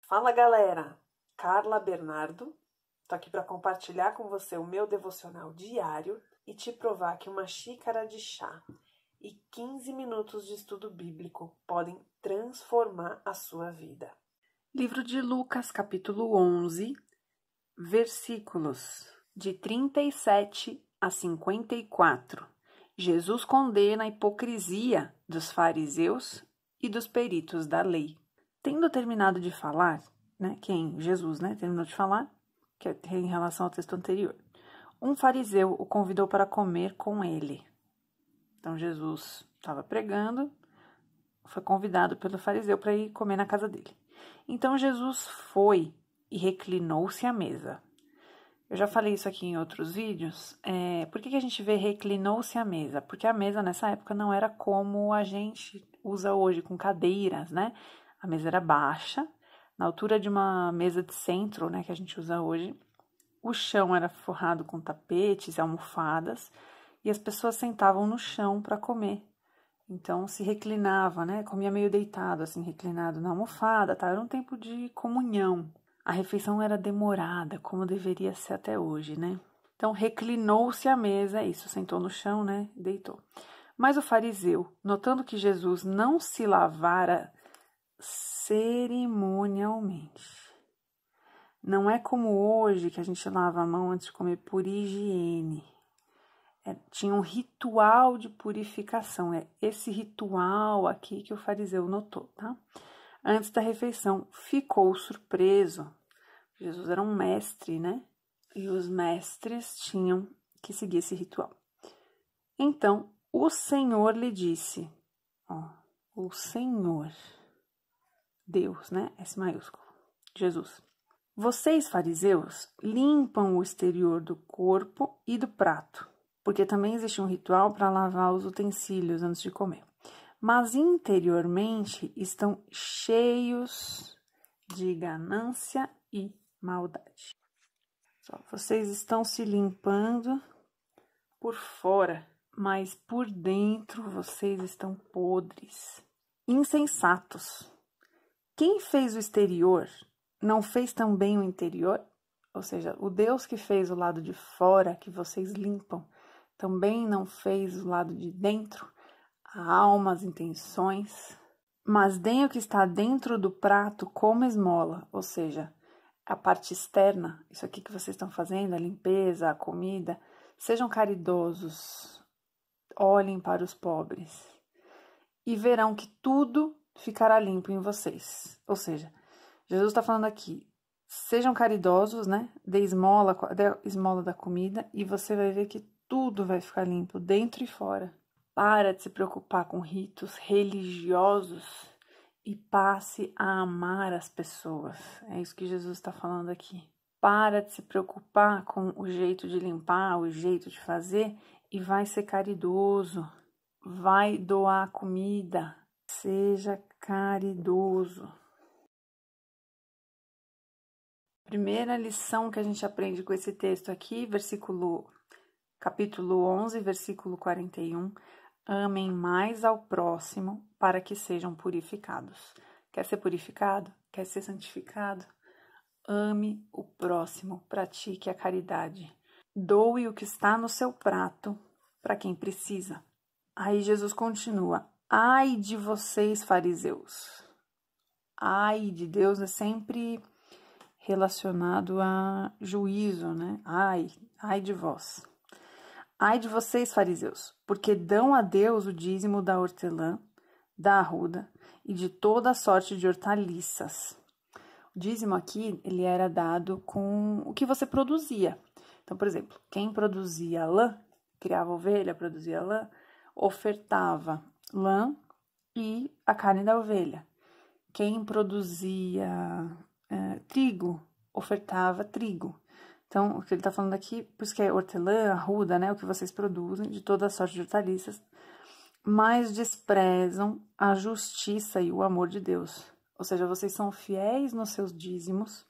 Fala galera, Carla Bernardo, tô aqui para compartilhar com você o meu devocional diário e te provar que uma xícara de chá e 15 minutos de estudo bíblico podem transformar a sua vida. Livro de Lucas, capítulo 11, versículos de 37 a 54. Jesus condena a hipocrisia dos fariseus e dos peritos da lei. Tendo terminado de falar, Jesus, terminou de falar, que é em relação ao texto anterior, um fariseu o convidou para comer com ele. Então, Jesus estava pregando, foi convidado pelo fariseu para ir comer na casa dele. Então, Jesus foi e reclinou-se à mesa. Eu já falei isso aqui em outros vídeos. Por que a gente vê reclinou-se à mesa? Porque a mesa nessa época não era como a gente usa hoje, com cadeiras, né? A mesa era baixa, na altura de uma mesa de centro, que a gente usa hoje. O chão era forrado com tapetes e almofadas, e as pessoas sentavam no chão para comer. Então, se reclinava, comia meio deitado, assim, reclinado na almofada, tá? Era um tempo de comunhão. A refeição era demorada, como deveria ser até hoje, Então, reclinou-se à mesa, isso, sentou no chão, deitou. Mas o fariseu, notando que Jesus não se lavara cerimonialmente. Não é como hoje que a gente lava a mão antes de comer por higiene. Tinha um ritual de purificação. É esse ritual aqui que o fariseu notou, tá? Antes da refeição, ficou surpreso. Jesus era um mestre, E os mestres tinham que seguir esse ritual. Então, o Senhor lhe disse, o Senhor, Deus, S maiúsculo, Jesus. Vocês, fariseus, limpam o exterior do corpo e do prato, porque também existe um ritual para lavar os utensílios antes de comer. Mas interiormente estão cheios de ganância e maldade. Vocês estão se limpando por fora, mas por dentro vocês estão podres. Insensatos. Quem fez o exterior não fez também o interior? Ou seja, o Deus que fez o lado de fora, que vocês limpam, também não fez o lado de dentro? A alma, as intenções. Mas deem o que está dentro do prato como esmola, ou seja, a parte externa, isso aqui que vocês estão fazendo, a limpeza, a comida, sejam caridosos, olhem para os pobres e verão que tudo ficará limpo em vocês. Ou seja, Jesus está falando aqui, sejam caridosos, dê esmola da comida e você vai ver que tudo vai ficar limpo, dentro e fora. Para de se preocupar com ritos religiosos e passe a amar as pessoas. É isso que Jesus está falando aqui. Para de se preocupar com o jeito de limpar, o jeito de fazer e vai ser caridoso. Vai doar comida. Seja caridoso. Primeira lição que a gente aprende com esse texto aqui, capítulo 11, versículo 41. Amem mais ao próximo para que sejam purificados. Quer ser purificado? Quer ser santificado? Ame o próximo, pratique a caridade. Doe o que está no seu prato para quem precisa. Aí Jesus continua. Ai de vocês, fariseus. Ai de Deus é sempre relacionado a juízo, Ai de vós. Ai de vocês, fariseus, porque dão a Deus o dízimo da hortelã, da arruda e de toda sorte de hortaliças. O dízimo aqui, ele era dado com o que você produzia. Então, por exemplo, quem produzia lã, criava ovelha, produzia lã, ofertava lã e a carne da ovelha. Quem produzia trigo, ofertava trigo. Então, o que ele está falando aqui, por isso que é hortelã, arruda, o que vocês produzem, de toda sorte de hortaliças, mas desprezam a justiça e o amor de Deus. Ou seja, vocês são fiéis nos seus dízimos,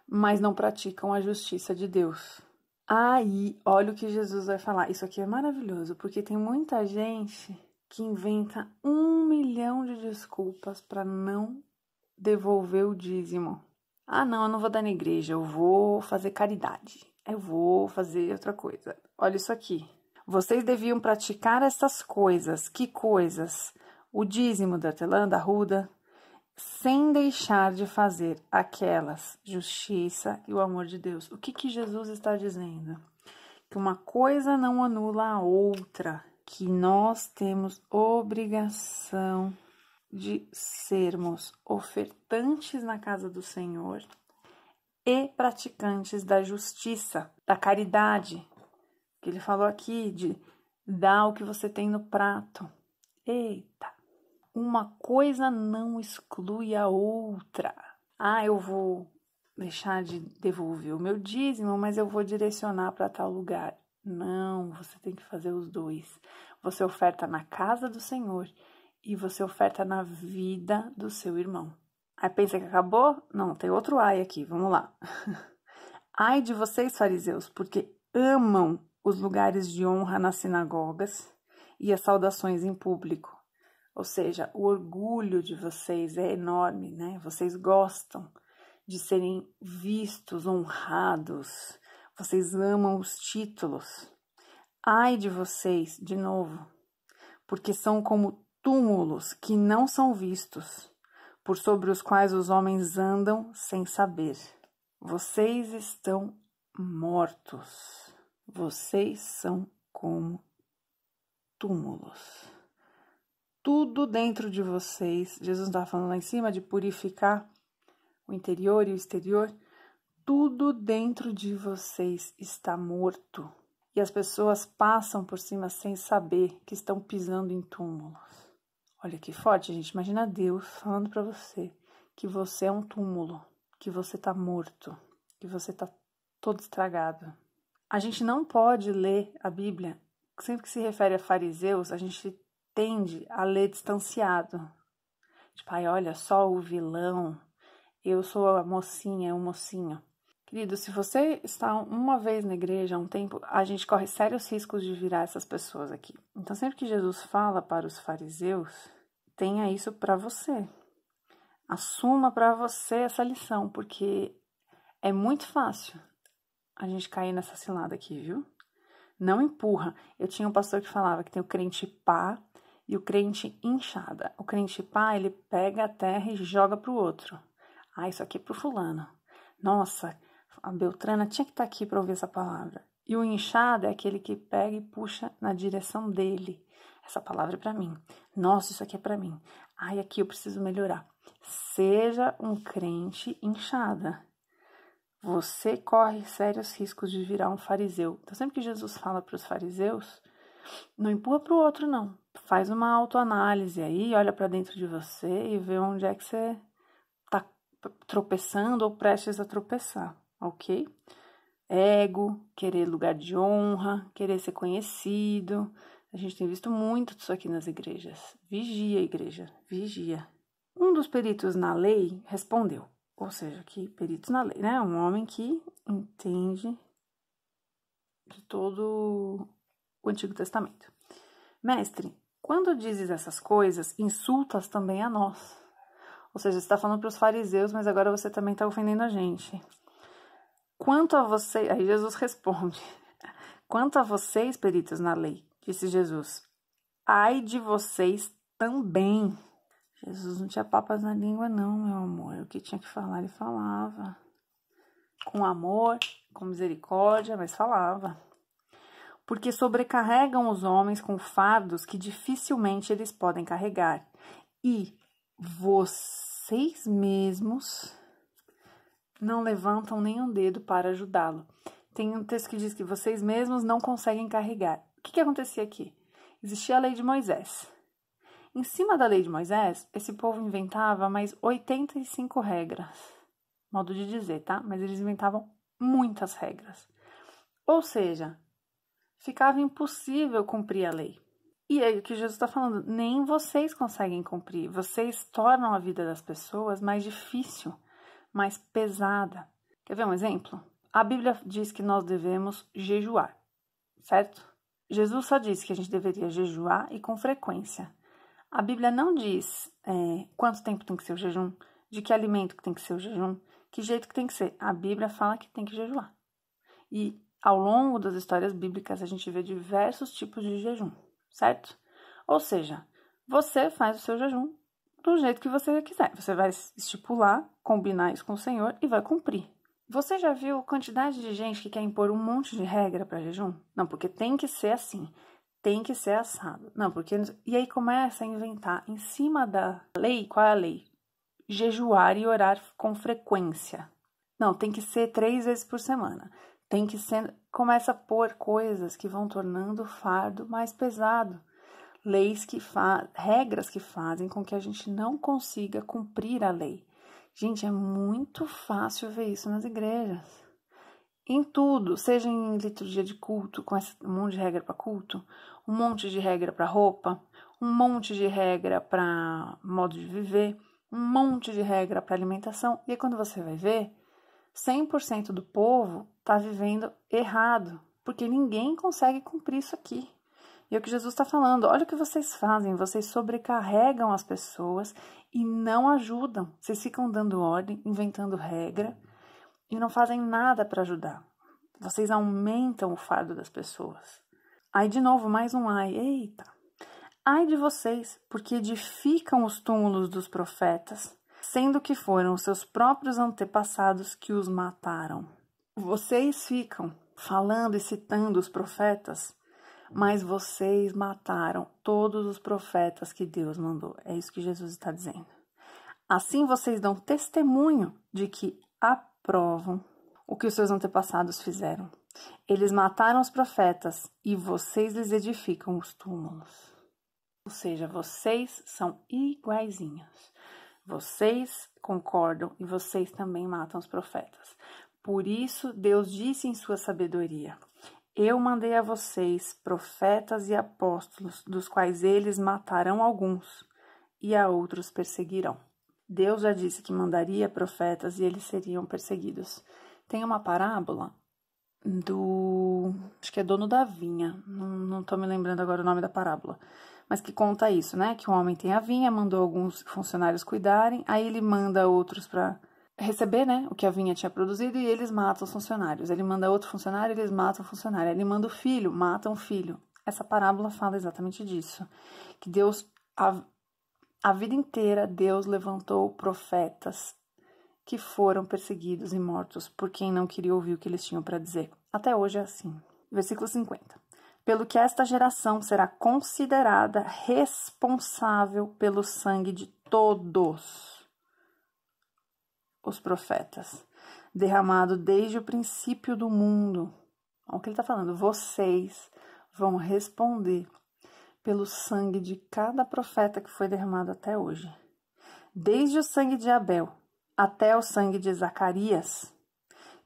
mas não praticam a justiça de Deus. Aí, olha o que Jesus vai falar. Isso aqui é maravilhoso, porque tem muita gente que inventa 1 milhão de desculpas para não devolver o dízimo. Ah, não, eu não vou dar na igreja, eu vou fazer caridade. Eu vou fazer outra coisa. Olha isso aqui. Vocês deviam praticar essas coisas. Que coisas? O dízimo da hortelã, da arruda, sem deixar de fazer aquelas, justiça e o amor de Deus. O que Jesus está dizendo? Que uma coisa não anula a outra, que nós temos obrigação de sermos ofertantes na casa do Senhor e praticantes da justiça, da caridade, que ele falou aqui, de dar o que você tem no prato. Eita! Uma coisa não exclui a outra. Ah, eu vou deixar de devolver o meu dízimo, mas eu vou direcionar para tal lugar. Não, você tem que fazer os dois. Você oferta na casa do Senhor e você oferta na vida do seu irmão. Aí pensa que acabou? Não, tem outro ai aqui, vamos lá. Ai de vocês, fariseus, porque amam os lugares de honra nas sinagogas e as saudações em público. Ou seja, o orgulho de vocês é enorme, né? Vocês gostam de serem vistos, honrados. Vocês amam os títulos. Ai de vocês, de novo, porque são como túmulos que não são vistos, por sobre os quais os homens andam sem saber. Vocês estão mortos. Vocês são como túmulos. Tudo dentro de vocês, Jesus estava falando lá em cima de purificar o interior e o exterior, tudo dentro de vocês está morto. E as pessoas passam por cima sem saber que estão pisando em túmulos. Olha que forte, gente. Imagina Deus falando para você que você é um túmulo, que você está morto, que você está todo estragado. A gente não pode ler a Bíblia, sempre que se refere a fariseus, a gente tende a ler distanciado. Tipo, ai, olha só o vilão, eu sou a mocinha, o mocinho. Querido, se você está uma vez na igreja há um tempo, a gente corre sérios riscos de virar essas pessoas aqui. Então, sempre que Jesus fala para os fariseus, tenha isso para você. Assuma para você essa lição, porque é muito fácil a gente cair nessa cilada aqui, viu? Não empurra. Eu tinha um pastor que falava que tem o crente pá e o crente inchada. O crente pá, ele pega a terra e joga pro outro. Ah, isso aqui é pro fulano. Nossa, a Beltrana tinha que estar aqui para ouvir essa palavra. E o inchado é aquele que pega e puxa na direção dele. Essa palavra é para mim. Nossa, isso aqui é para mim. Ai, aqui eu preciso melhorar. Seja um crente inchada. Você corre sérios riscos de virar um fariseu. Então, sempre que Jesus fala para os fariseus, não empurra para o outro, não. Faz uma autoanálise aí, olha para dentro de você e vê onde é que você está tropeçando ou prestes a tropeçar, ok? Ego, querer lugar de honra, querer ser conhecido. A gente tem visto muito disso aqui nas igrejas. Vigia, igreja, vigia. Um dos peritos na lei respondeu. Ou seja, que peritos na lei, né? Um homem que entende de todo o Antigo Testamento. Mestre, quando dizes essas coisas, insultas também a nós. Ou seja, você está falando para os fariseus, mas agora você também está ofendendo a gente. Quanto a você... Aí Jesus responde. Quanto a vocês, peritos na lei, disse Jesus, ai de vocês também. Jesus não tinha papas na língua, não, meu amor. O que tinha que falar, ele falava. Com amor, com misericórdia, mas falava. Porque sobrecarregam os homens com fardos que dificilmente eles podem carregar. E vocês mesmos não levantam nem um dedo para ajudá-lo. Tem um texto que diz que vocês mesmos não conseguem carregar. O que acontecia aqui? Existia a lei de Moisés. Em cima da lei de Moisés, esse povo inventava mais 85 regras. Modo de dizer, tá? Mas eles inventavam muitas regras. Ou seja, ficava impossível cumprir a lei. E é o que Jesus está falando, nem vocês conseguem cumprir. Vocês tornam a vida das pessoas mais difícil, mais pesada. Quer ver um exemplo? A Bíblia diz que nós devemos jejuar, certo? Jesus só disse que a gente deveria jejuar e com frequência. A Bíblia não diz quanto tempo tem que ser o jejum, de que alimento que tem que ser o jejum, Que jeito que tem que ser? A Bíblia fala que tem que jejuar. E ao longo das histórias bíblicas a gente vê diversos tipos de jejum, certo? Ou seja, você faz o seu jejum do jeito que você quiser. Você vai estipular, combinar isso com o Senhor e vai cumprir. Você já viu a quantidade de gente que quer impor um monte de regra para jejum? Não, porque tem que ser assim, tem que ser assado. Não, porque... E aí começa a inventar em cima da lei. Qual é a lei? Jejuar e orar com frequência. Não, tem que ser 3 vezes por semana. Tem que ser... Começa a pôr coisas que vão tornando o fardo mais pesado. Leis regras que fazem com que a gente não consiga cumprir a lei. Gente, é muito fácil ver isso nas igrejas. Em tudo, seja em liturgia de culto, com um monte de regra para culto, um monte de regra para roupa, um monte de regra para modo de viver, um monte de regra para alimentação. E aí, quando você vai ver, 100% do povo está vivendo errado, porque ninguém consegue cumprir isso aqui. E é o que Jesus está falando, olha o que vocês fazem, vocês sobrecarregam as pessoas e não ajudam. Vocês ficam dando ordem, inventando regra e não fazem nada para ajudar. Vocês aumentam o fardo das pessoas. Aí de novo, mais um ai, eita. Ai de vocês, porque edificam os túmulos dos profetas, sendo que foram os seus próprios antepassados que os mataram. Vocês ficam falando e citando os profetas, mas vocês mataram todos os profetas que Deus mandou. É isso que Jesus está dizendo. Assim vocês dão testemunho de que aprovam o que os seus antepassados fizeram. Eles mataram os profetas e vocês lhes edificam os túmulos. Ou seja, vocês são iguaizinhos. Vocês concordam e vocês também matam os profetas. Por isso, Deus disse em sua sabedoria: eu mandei a vocês profetas e apóstolos, dos quais eles matarão alguns e a outros perseguirão. Deus já disse que mandaria profetas e eles seriam perseguidos. Tem uma parábola acho que é dono da vinha, não estou me lembrando agora o nome da parábola, mas que conta isso, né? Que o homem tem a vinha, mandou alguns funcionários cuidarem, aí ele manda outros para receber, né, o que a vinha tinha produzido e eles matam os funcionários. Ele manda outro funcionário, eles matam o funcionário. Ele manda o filho, matam o filho. Essa parábola fala exatamente disso. Que Deus, a vida inteira, Deus levantou profetas que foram perseguidos e mortos por quem não queria ouvir o que eles tinham para dizer. Até hoje é assim. Versículo 50. Pelo que esta geração será considerada responsável pelo sangue de todos os profetas, derramado desde o princípio do mundo. Olha o que ele está falando. Vocês vão responder pelo sangue de cada profeta que foi derramado até hoje. Desde o sangue de Abel até o sangue de Zacarias,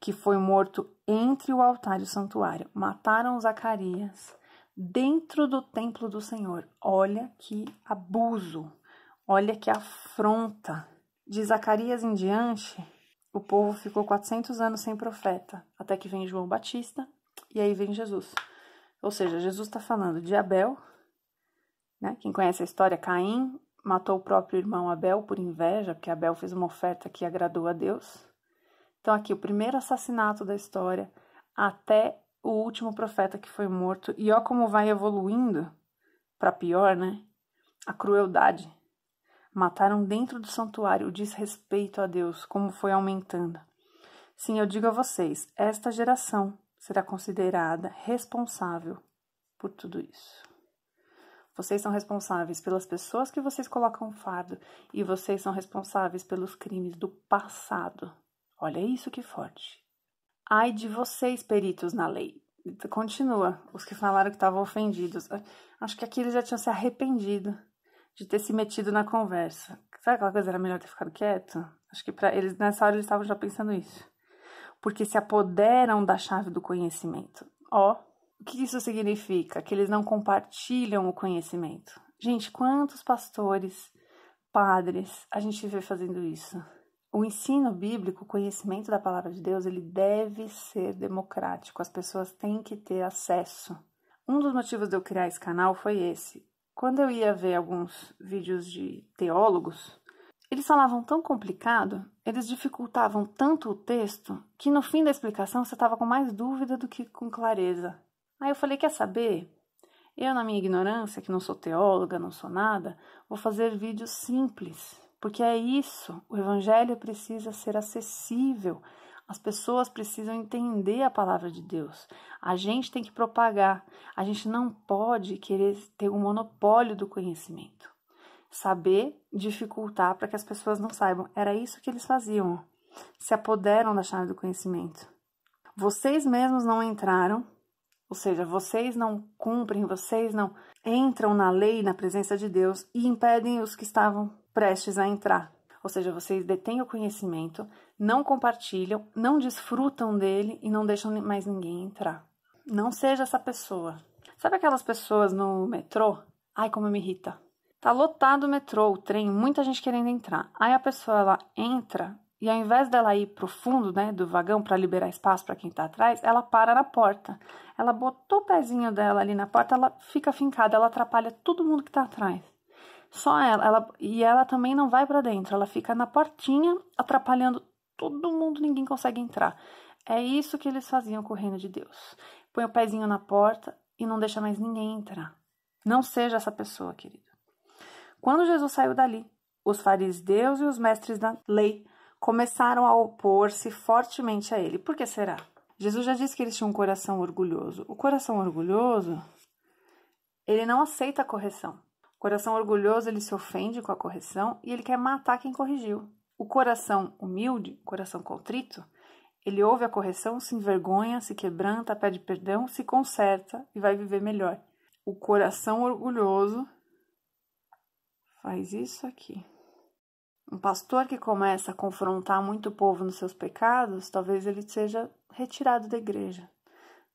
que foi morto entre o altar e o santuário. Mataram Zacarias dentro do templo do Senhor. Olha que abuso, olha que afronta. De Zacarias em diante, o povo ficou 400 anos sem profeta, até que vem João Batista e aí vem Jesus. Ou seja, Jesus está falando de Abel, né? Quem conhece a história, Caim matou o próprio irmão Abel por inveja, porque Abel fez uma oferta que agradou a Deus. Então aqui, o primeiro assassinato da história, até o último profeta que foi morto. E ó como vai evoluindo para pior, né? A crueldade. Mataram dentro do santuário, o desrespeito a Deus, como foi aumentando. Sim, eu digo a vocês, esta geração será considerada responsável por tudo isso. Vocês são responsáveis pelas pessoas que vocês colocam fardo e vocês são responsáveis pelos crimes do passado. Olha isso que forte. Ai de vocês, peritos na lei. Continua, os que falaram que estavam ofendidos. Acho que aqui eles já tinham se arrependido de ter se metido na conversa. Sabe aquela coisa, era melhor ter ficado quieto? Acho que para eles, nessa hora, eles estavam já pensando isso. Porque se apoderam da chave do conhecimento. Ó, o que isso significa? Que eles não compartilham o conhecimento. Gente, quantos pastores, padres, a gente vê fazendo isso? O ensino bíblico, o conhecimento da palavra de Deus, ele deve ser democrático. As pessoas têm que ter acesso. Um dos motivos de eu criar esse canal foi esse. Quando eu ia ver alguns vídeos de teólogos, Eles falavam tão complicado, eles dificultavam tanto o texto, que no fim da explicação você estava com mais dúvida do que com clareza. Aí eu falei, quer saber? Eu, na minha ignorância, que não sou teóloga, não sou nada, vou fazer vídeos simples, porque é isso, o evangelho precisa ser acessível, as pessoas precisam entender a palavra de Deus, a gente tem que propagar, a gente não pode querer ter um monopólio do conhecimento, saber dificultar para que as pessoas não saibam, era isso que eles faziam, se apoderam da chave do conhecimento. Vocês mesmos não entraram, ou seja, vocês não cumprem, vocês não entram na lei, na presença de Deus e impedem os que estavam prestes a entrar. Ou seja, vocês detêm o conhecimento, não compartilham, não desfrutam dele e não deixam mais ninguém entrar. Não seja essa pessoa. Sabe aquelas pessoas no metrô? Ai, como me irrita. Tá lotado o metrô, o trem, muita gente querendo entrar. Aí a pessoa, ela entra e ao invés dela ir pro fundo, né, do vagão para liberar espaço para quem tá atrás, ela para na porta. Ela botou o pezinho dela ali na porta, ela fica fincada, ela atrapalha todo mundo que tá atrás. Só e ela também não vai para dentro, ela fica na portinha atrapalhando todo mundo, ninguém consegue entrar. É isso que eles faziam com o reino de Deus. Põe o pezinho na porta e não deixa mais ninguém entrar. Não seja essa pessoa, querido. Quando Jesus saiu dali, os fariseus e os mestres da lei começaram a opor-se fortemente a ele. Por que será? Jesus já disse que eles tinham um coração orgulhoso. O coração orgulhoso, ele não aceita a correção. O coração orgulhoso, ele se ofende com a correção e ele quer matar quem corrigiu. O coração humilde, o coração contrito, ele ouve a correção, se envergonha, se quebranta, pede perdão, se conserta e vai viver melhor. O coração orgulhoso faz isso aqui. Um pastor que começa a confrontar muito o povo nos seus pecados, talvez ele seja retirado da igreja.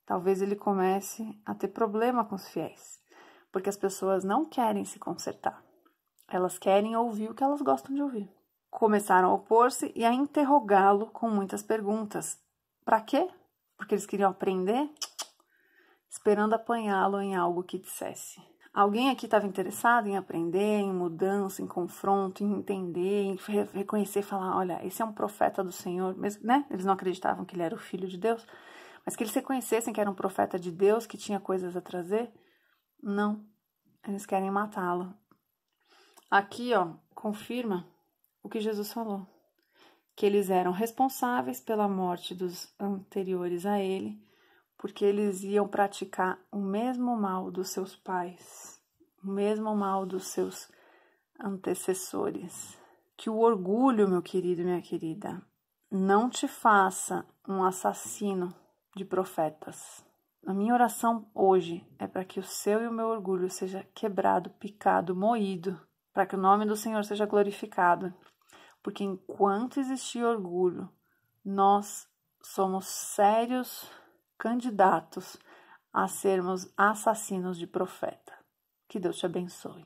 Talvez ele comece a ter problema com os fiéis, porque as pessoas não querem se consertar. Elas querem ouvir o que elas gostam de ouvir. Começaram a opor-se e a interrogá-lo com muitas perguntas. Para quê? Porque eles queriam aprender, esperando apanhá-lo em algo que dissesse. Alguém aqui estava interessado em aprender, em mudança, em confronto, em entender, em reconhecer, falar, olha, esse é um profeta do Senhor, mesmo, né? Eles não acreditavam que ele era o Filho de Deus, mas que eles reconhecessem que era um profeta de Deus, que tinha coisas a trazer. Não, eles querem matá-lo. Aqui, ó, confirma o que Jesus falou, que eles eram responsáveis pela morte dos anteriores a ele, porque eles iam praticar o mesmo mal dos seus pais, o mesmo mal dos seus antecessores. Que o orgulho, meu querido e minha querida, não te faça um assassino de profetas. A minha oração hoje é para que o seu e o meu orgulho seja quebrado, picado, moído, para que o nome do Senhor seja glorificado. Porque enquanto existir orgulho, nós somos sérios candidatos a sermos assassinos de profeta. Que Deus te abençoe.